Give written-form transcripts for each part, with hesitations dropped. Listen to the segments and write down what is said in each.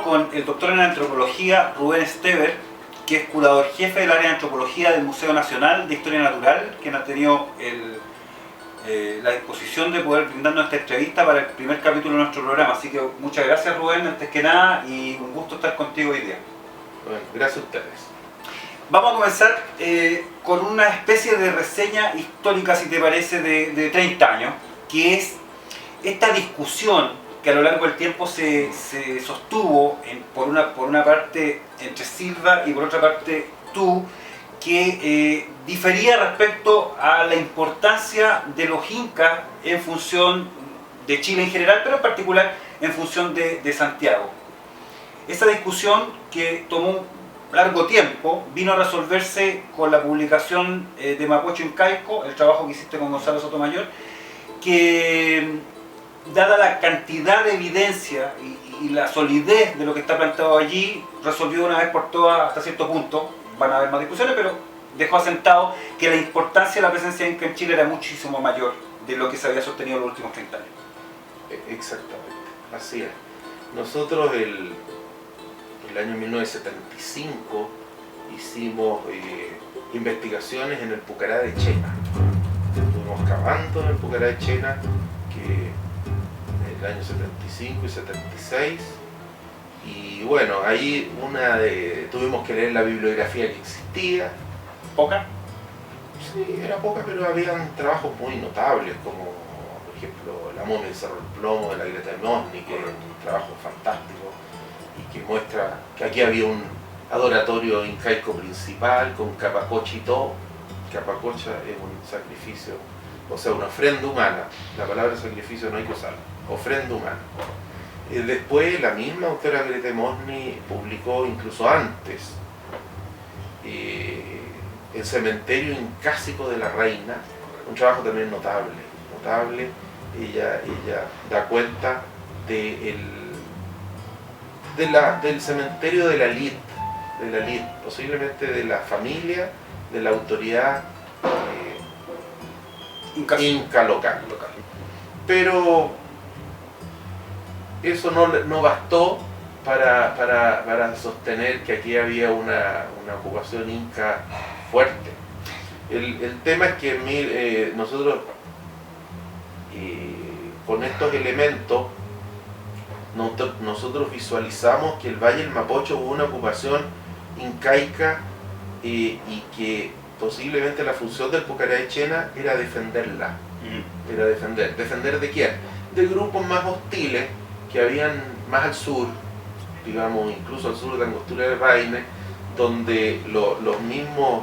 con el doctor en antropología Rubén Stever, que es curador jefe del área de antropología del Museo Nacional de Historia Natural, quien ha tenido la disposición de poder brindarnos esta entrevista para el primer capítulo de nuestro programa. Así que muchas gracias, Rubén, antes que nada, y un gusto estar contigo hoy día. Bueno, gracias a ustedes. Vamos a comenzar con una especie de reseña histórica, si te parece, de 30 años, que es esta discusión que a lo largo del tiempo se sostuvo por una parte entre Silva y por otra parte tú, que difería respecto a la importancia de los incas en función de Chile en general, pero en particular en función de Santiago. Esa discusión, que tomó un largo tiempo, vino a resolverse con la publicación de Mapocho Incaico, el trabajo que hiciste con Gonzalo Sotomayor, que dada la cantidad de evidencia y la solidez de lo que está planteado allí, resolvió una vez por todas hasta cierto punto. Van a haber más discusiones, pero dejó asentado que la importancia de la presencia inca en Chile era muchísimo mayor de lo que se había sostenido en los últimos 30 años. Exactamente, así es. Nosotros el año 1975 hicimos investigaciones en el Pucará de Chena. Estuvimos cavando en el Pucará de Chena, que en el año 75 y 76. Y bueno, ahí tuvimos que leer la bibliografía que existía. ¿Poca? Sí, era poca, pero habían trabajos muy notables, como por ejemplo La momia del Cerro del Plomo de la Greta de Mosny, que es un trabajo fantástico y que muestra que aquí había un adoratorio incaico principal con capacocha y todo. Capacocha es un sacrificio, o sea, una ofrenda humana. La palabra sacrificio no hay que usarla, ofrenda humana. Después la misma autora Greta de Mosny publicó incluso antes El cementerio incásico de la reina, un trabajo también notable. Ella da cuenta del cementerio de la lid, posiblemente de la familia, de la autoridad inca local. Pero eso no bastó para sostener que aquí había una ocupación inca fuerte. El tema es que nosotros con estos elementos nosotros visualizamos que el Valle del Mapocho hubo una ocupación incaica y que posiblemente la función del Pucará de Chena era defenderla. Era defender ¿de quién? De grupos más hostiles que habían más al sur, digamos incluso al sur de Angostura de Paine, donde los mismos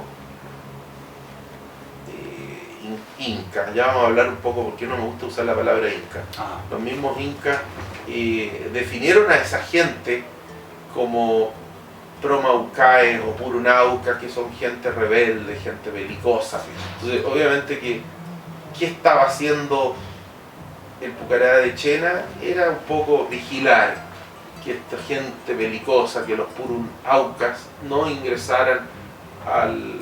incas, ya vamos a hablar un poco porque no me gusta usar la palabra inca, los mismos incas definieron a esa gente como promaucaes o purunaucas, que son gente rebelde, gente belicosa. Entonces obviamente ¿qué estaba haciendo el Pucará de Chena? Era un poco vigilar que esta gente belicosa, que los purunaucas no ingresaran al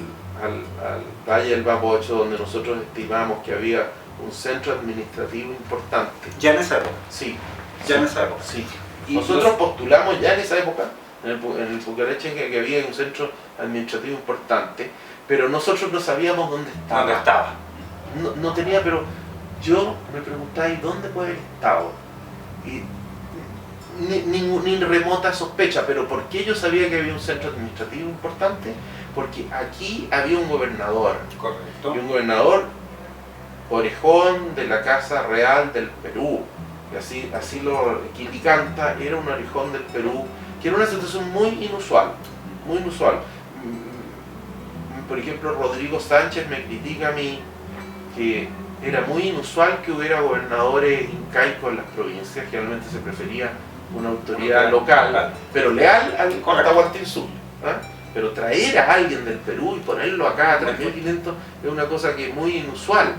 Valle del Mapocho, donde nosotros estimamos que había un centro administrativo importante. ¿Ya en esa época? Sí. Ya en esa época. Sí. Nosotros postulamos ya en esa época, en el Pucará de Chena, que había un centro administrativo importante, pero nosotros no sabíamos dónde estaba. ¿Dónde estaba? No tenía, pero yo me preguntaba, ¿y dónde puede haber estado? Y ni remota sospecha, pero ¿por qué yo sabía que había un centro administrativo importante? Porque aquí había un gobernador. Correcto. Y un gobernador orejón de la Casa Real del Perú. Y así Quilicanta era un orejón del Perú, que era una situación muy inusual. Por ejemplo, Rodrigo Sánchez me critica a mí que era muy inusual que hubiera gobernadores incaicos en las provincias. Generalmente se prefería una autoridad local, pero leal al Tahuantinsuyo. Pero traer a alguien del Perú y ponerlo acá a 3.500 es una cosa que es muy inusual.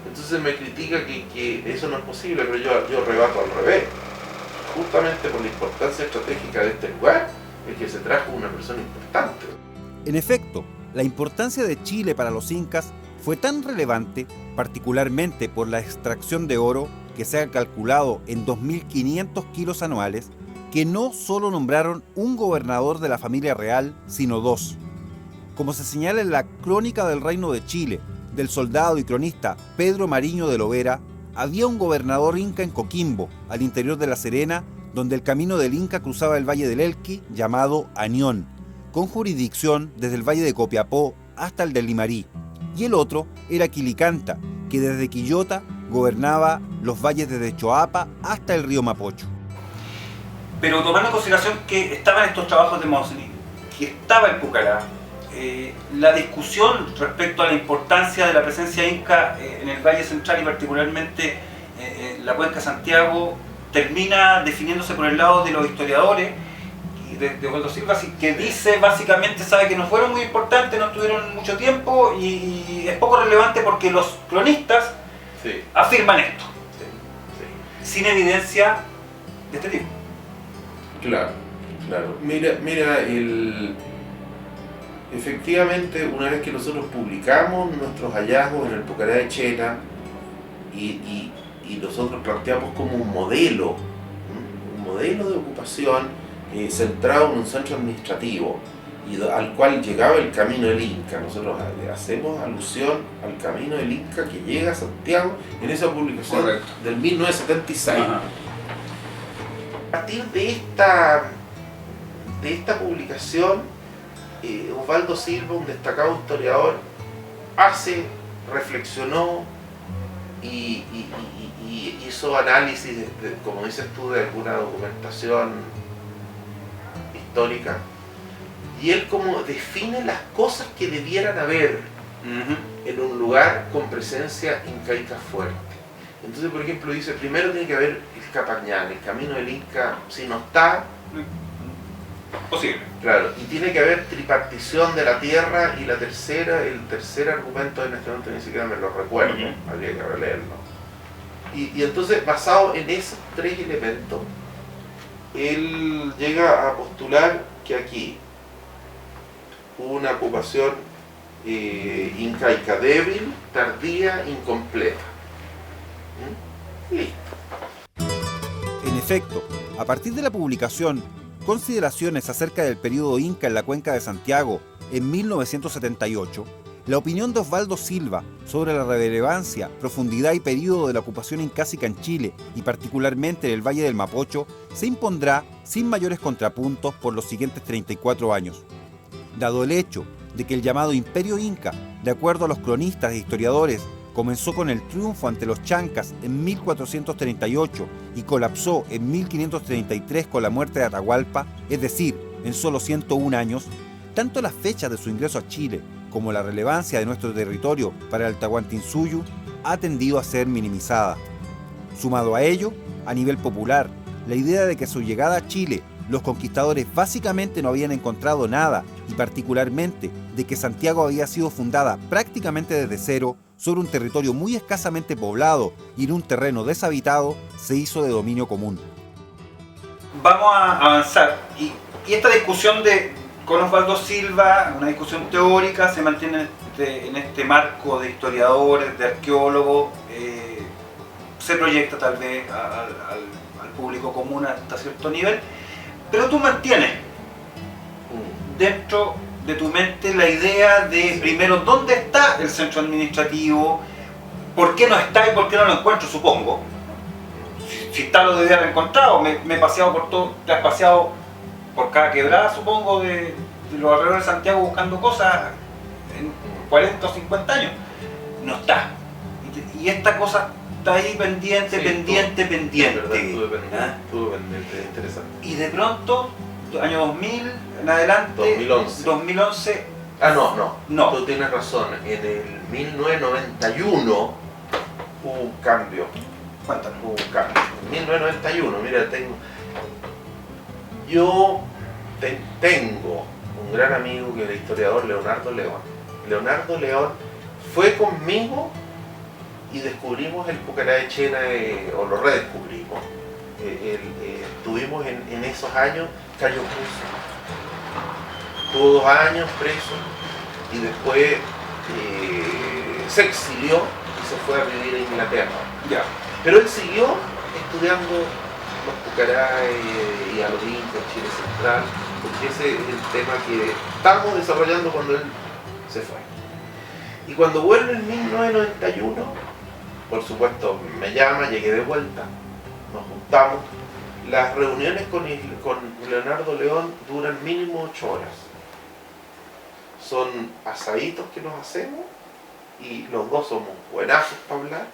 Entonces me critica que eso no es posible, pero yo rebato al revés. Justamente por la importancia estratégica de este lugar es que se trajo una persona importante. En efecto, la importancia de Chile para los incas fue tan relevante, particularmente por la extracción de oro, que se ha calculado en 2.500 kilos anuales, que no solo nombraron un gobernador de la familia real, sino dos. Como se señala en la Crónica del Reino de Chile, del soldado y cronista Pedro Mariño de Lovera, había un gobernador inca en Coquimbo, al interior de La Serena, donde el camino del Inca cruzaba el Valle del Elqui, llamado Añón, con jurisdicción desde el Valle de Copiapó hasta el del Limarí. Y el otro era Quilicanta, que desde Quillota gobernaba los valles desde Choapa hasta el río Mapocho. Pero tomando en consideración que estaban estos trabajos de Mosley, que estaba el Pucará, la discusión respecto a la importancia de la presencia inca en el Valle Central y particularmente la Cuenca de Santiago termina definiéndose por el lado de los historiadores y de Osvaldo Silva, que dice básicamente, sabe que no fueron muy importantes, no tuvieron mucho tiempo y es poco relevante porque los cronistas afirman esto, sin evidencia de este tipo. Claro. Mira, efectivamente, una vez que nosotros publicamos nuestros hallazgos en el Pucará de Chela y nosotros planteamos como un modelo de ocupación centrado en un centro administrativo y al cual llegaba el camino del Inca. Nosotros le hacemos alusión al camino del Inca que llega a Santiago en esa publicación del 1976. Ajá. A partir de esta publicación, Osvaldo Silva, un destacado historiador, reflexionó y hizo análisis, como dices tú, de alguna documentación histórica, y él como define las cosas que debieran haber en un lugar con presencia incaica fuerte. Entonces, por ejemplo, dice, primero tiene que haber el Capañán, el camino del Inca, si no está, posible. Claro, y tiene que haber tripartición de la tierra, y el tercer argumento en este momento ni siquiera me lo recuerdo, habría que releerlo. Y entonces, basado en esos tres elementos, él llega a postular que aquí hubo una ocupación incaica débil, tardía, incompleta. Listo. En efecto, a partir de la publicación Consideraciones acerca del período inca en la Cuenca de Santiago en 1978, la opinión de Osvaldo Silva sobre la relevancia, profundidad y período de la ocupación incásica en Chile y particularmente en el Valle del Mapocho se impondrá sin mayores contrapuntos por los siguientes 34 años. Dado el hecho de que el llamado Imperio Inca, de acuerdo a los cronistas e historiadores, comenzó con el triunfo ante los chancas en 1438 y colapsó en 1533 con la muerte de Atahualpa, es decir, en solo 101 años, tanto la fecha de su ingreso a Chile como la relevancia de nuestro territorio para el Tahuantinsuyo ha tendido a ser minimizada. Sumado a ello, a nivel popular, la idea de que a su llegada a Chile los conquistadores básicamente no habían encontrado nada y particularmente de que Santiago había sido fundada prácticamente desde cero sobre un territorio muy escasamente poblado y en un terreno deshabitado, se hizo de dominio común. Vamos a avanzar y esta discusión con Osvaldo Silva, una discusión teórica, se mantiene en este marco de historiadores, de arqueólogos, se proyecta tal vez al público común hasta cierto nivel, pero tú mantienes dentro de tu mente la idea de, primero, ¿dónde está el centro administrativo? ¿Por qué no está y por qué no lo encuentro, supongo? Si está, lo debía haber encontrado. Me he paseado por todo, te has paseado por cada quebrada, supongo, de los alrededores de Santiago buscando cosas en 40 o 50 años. No está. Y esta cosa está ahí pendiente. Verdad, estuve pendiente, interesante. Y de pronto, año 2000 en adelante, 2011. No. Tú tienes razón. En el 1991 hubo un cambio. Cuéntanos. Hubo un cambio. En 1991, mira, yo tengo un gran amigo que es el historiador Leonardo León. Leonardo León fue conmigo y descubrimos el Pucará de Chela, o lo redescubrimos. Estuvimos en esos años, cayó preso. Estuvo 2 años preso y después se exilió y se fue a vivir a Inglaterra. Ya. Pero él siguió estudiando los pucarás y a los incas, Chile Central, porque ese es el tema que estamos desarrollando cuando él se fue. Y cuando vuelve en 1991, por supuesto me llama, llegué de vuelta, nos juntamos. Las reuniones con Leonardo León duran mínimo 8 horas. Son asaditos que nos hacemos y los dos somos buenazos para hablar.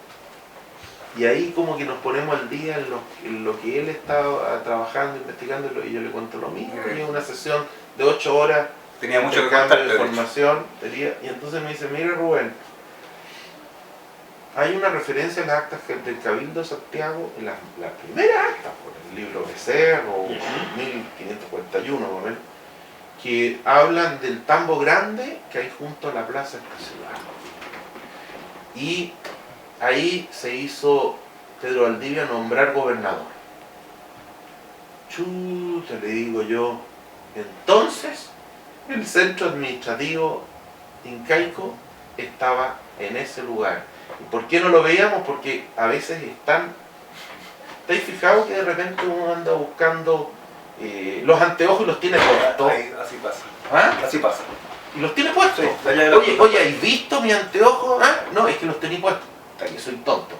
Y ahí como que nos ponemos al día en lo que él estaba trabajando, investigando, y yo le cuento lo mismo. Y una sesión de 8 horas. Tenía mucho que contar contar de información. Y entonces me dice, mira Rubén, hay una referencia en las actas del Cabildo de Santiago, en las primeras actas, por el libro Becerro, 1541 más o menos, que hablan del tambo grande que hay junto a la plaza de esta ciudad. Y ahí se hizo Pedro Valdivia nombrar gobernador. Chuta, le digo yo, entonces el centro administrativo incaico estaba en ese lugar. ¿Y por qué no lo veíamos? Porque a veces ¿estáis fijados que de repente uno anda buscando los anteojos y los tiene puestos? Así pasa. ¿Ah? Así pasa. Y los tiene puestos. Sí, oye, ¿has visto mi anteojo? ¿Ah? No, es que los tenía puestos. Que soy tonto.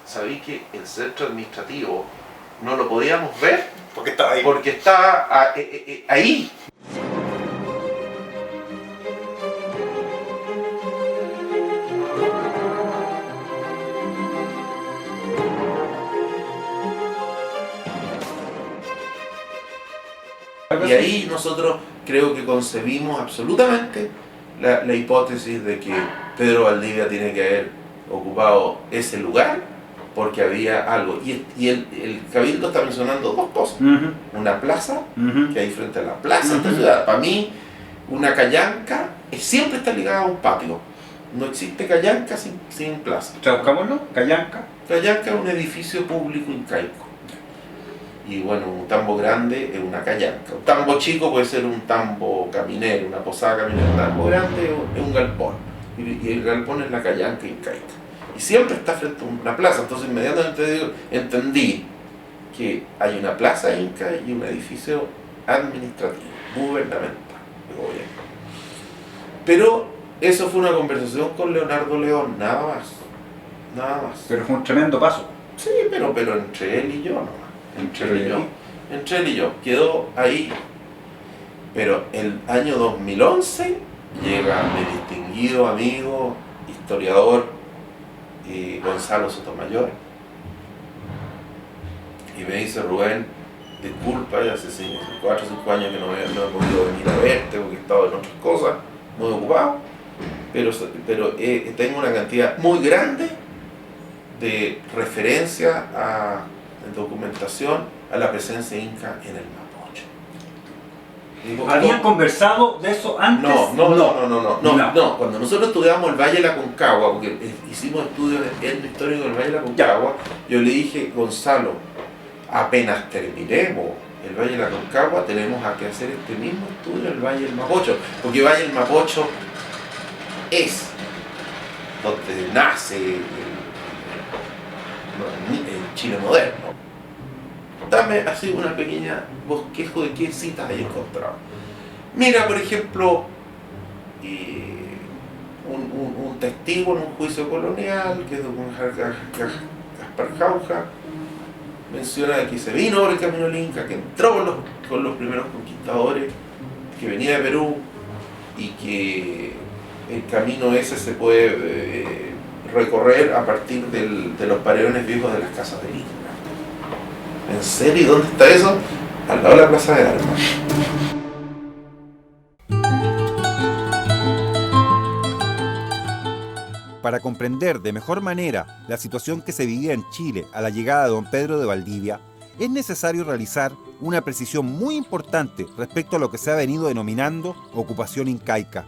¿Sabí que el centro administrativo no lo podíamos ver? Porque estaba ahí. Porque estaba ahí. Y ahí nosotros creo que concebimos absolutamente la hipótesis de que Pedro Valdivia tiene que haber ocupado ese lugar porque había algo. Y el Cabildo está mencionando dos cosas. Una plaza, que hay frente a la plaza de esta ciudad. Para mí, una callanca siempre está ligada a un patio. No existe callanca sin plaza. Traduzcámoslo, callanca. Callanca es un edificio público incaico. Y bueno, un tambo grande es una callanca. Un tambo chico puede ser un tambo caminero, una posada caminera. Un tambo grande es un galpón. Y el galpón es la callanca incaica. Y siempre está frente a una plaza. Entonces inmediatamente entendí que hay una plaza inca y un edificio administrativo, gubernamental, de gobierno. Pero eso fue una conversación con Leonardo León, nada más. Nada más. Pero fue un tremendo paso. Sí, pero entre él y yo nomás. Entre él y yo. Quedó ahí. Pero el año 2011 llega mi distinguido amigo, historiador, Gonzalo Sotomayor. Y me dice, Rubén, disculpa, ya hace 4 o 5 años que no he podido venir a verte porque he estado en otras cosas, muy ocupado. Pero tengo una cantidad muy grande de referencia en documentación a la presencia inca en el Mapocho. ¿Habían conversado de eso antes? No. Cuando nosotros estudiamos el Valle de la Concagua, porque hicimos estudios históricos del Valle de la Concagua, yo le dije, Gonzalo, apenas terminemos el Valle de la Concagua, tenemos que hacer este mismo estudio del Valle del Mapocho, porque el Valle del Mapocho es donde nace el Chile moderno. Dame así una pequeña bosquejo de qué citas hay encontrado. Mira, por ejemplo, un testigo en un juicio colonial, que es don Gaspar Jauja, menciona que se vino por el camino del Inca, que entró con los primeros conquistadores, que venía de Perú, y que el camino ese se puede recorrer a partir de los paredones viejos de las casas de Inca. ¿En serio? ¿Dónde está eso? Al lado de la Plaza de Armas. Para comprender de mejor manera la situación que se vivía en Chile a la llegada de don Pedro de Valdivia, es necesario realizar una precisión muy importante respecto a lo que se ha venido denominando ocupación incaica.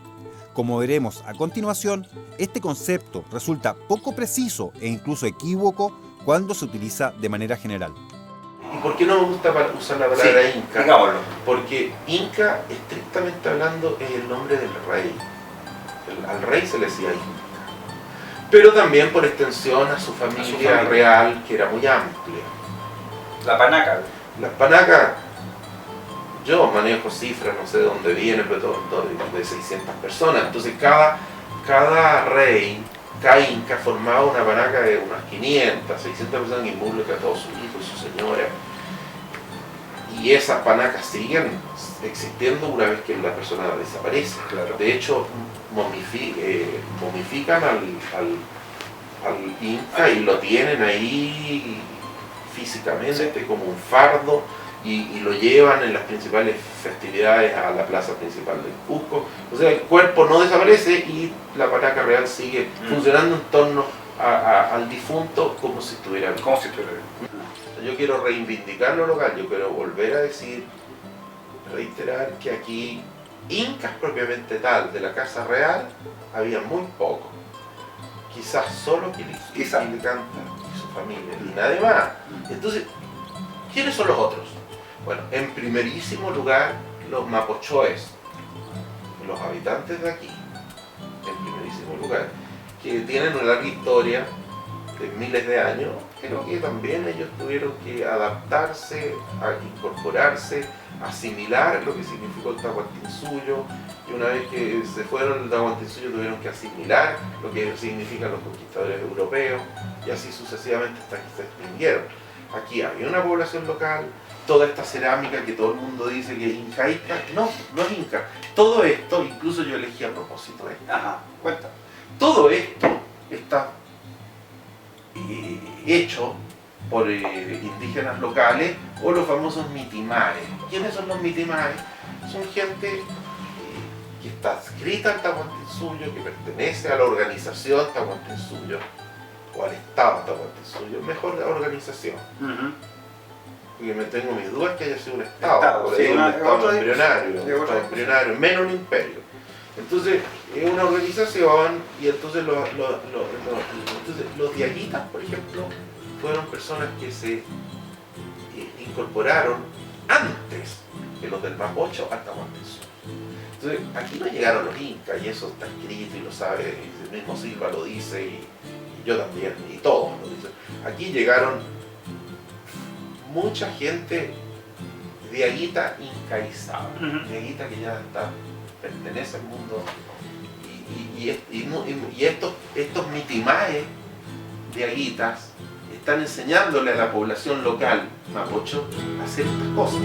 Como veremos a continuación, este concepto resulta poco preciso e incluso equívoco cuando se utiliza de manera general. ¿Y por qué no me gusta usar la palabra Inca? Digámoslo. Porque Inca, estrictamente hablando, es el nombre del rey. Al rey se le decía Inca. Pero también por extensión a su familia real, que era muy amplia. La panaca. Las panacas, yo manejo cifras, no sé de dónde viene, pero de 600 personas. Entonces cada rey, cada inca formaba una panaca de unas 500, 600 personas que involucra a todos sus hijos y su señora. Y esas panacas siguen existiendo una vez que la persona desaparece. Claro. De hecho, momifican al inca y lo tienen ahí físicamente, sí, como un fardo, y lo llevan en las principales festividades a la plaza principal del Cusco. O sea, el cuerpo no desaparece y la panaca real sigue funcionando en torno al difunto como si estuviera vivo. Yo quiero reivindicar lo local, yo quiero volver a decir, reiterar que aquí, incas propiamente tal, de la Casa Real, había muy poco. Quizás solo Quilicanta y su familia, y nadie más. Entonces, ¿quiénes son los otros? Bueno, en primerísimo lugar, los mapochoes, los habitantes de aquí, en primerísimo lugar, que tienen una larga historia de miles de años. Creo que también ellos tuvieron que adaptarse, a incorporarse, asimilar lo que significó el Tahuantinsuyo, y una vez que se fueron del Tahuantinsuyo tuvieron que asimilar lo que significan los conquistadores europeos, y así sucesivamente hasta que se extinguieron. Aquí había una población local, toda esta cerámica que todo el mundo dice que es incaica, no es inca. Todo esto, incluso yo elegí a propósito esto. Ajá, cuenta. Todo esto está hecho por indígenas locales o los famosos mitimares. ¿Quiénes son los mitimares? Son gente que está adscrita al Tahuantinsuyo, que pertenece a la organización Tahuantinsuyo o al Estado Tahuantinsuyo, mejor la organización. Porque me tengo mis dudas que haya sido un Estado, sí, un Estado embrionario, menos un imperio. Entonces, es una organización, y entonces los diaguitas, por ejemplo, fueron personas que se incorporaron antes que los del Mapocho al Tahuantinsuyo. Entonces, aquí no llegaron los incas, y eso está escrito y lo sabe, el mismo Silva lo dice, y yo también, y todos lo dicen. Aquí llegaron mucha gente diaguita incaizada, diaguita que ya pertenece al mundo, y estos mitimaes diaguitas están enseñándole a la población local mapocho a hacer estas cosas.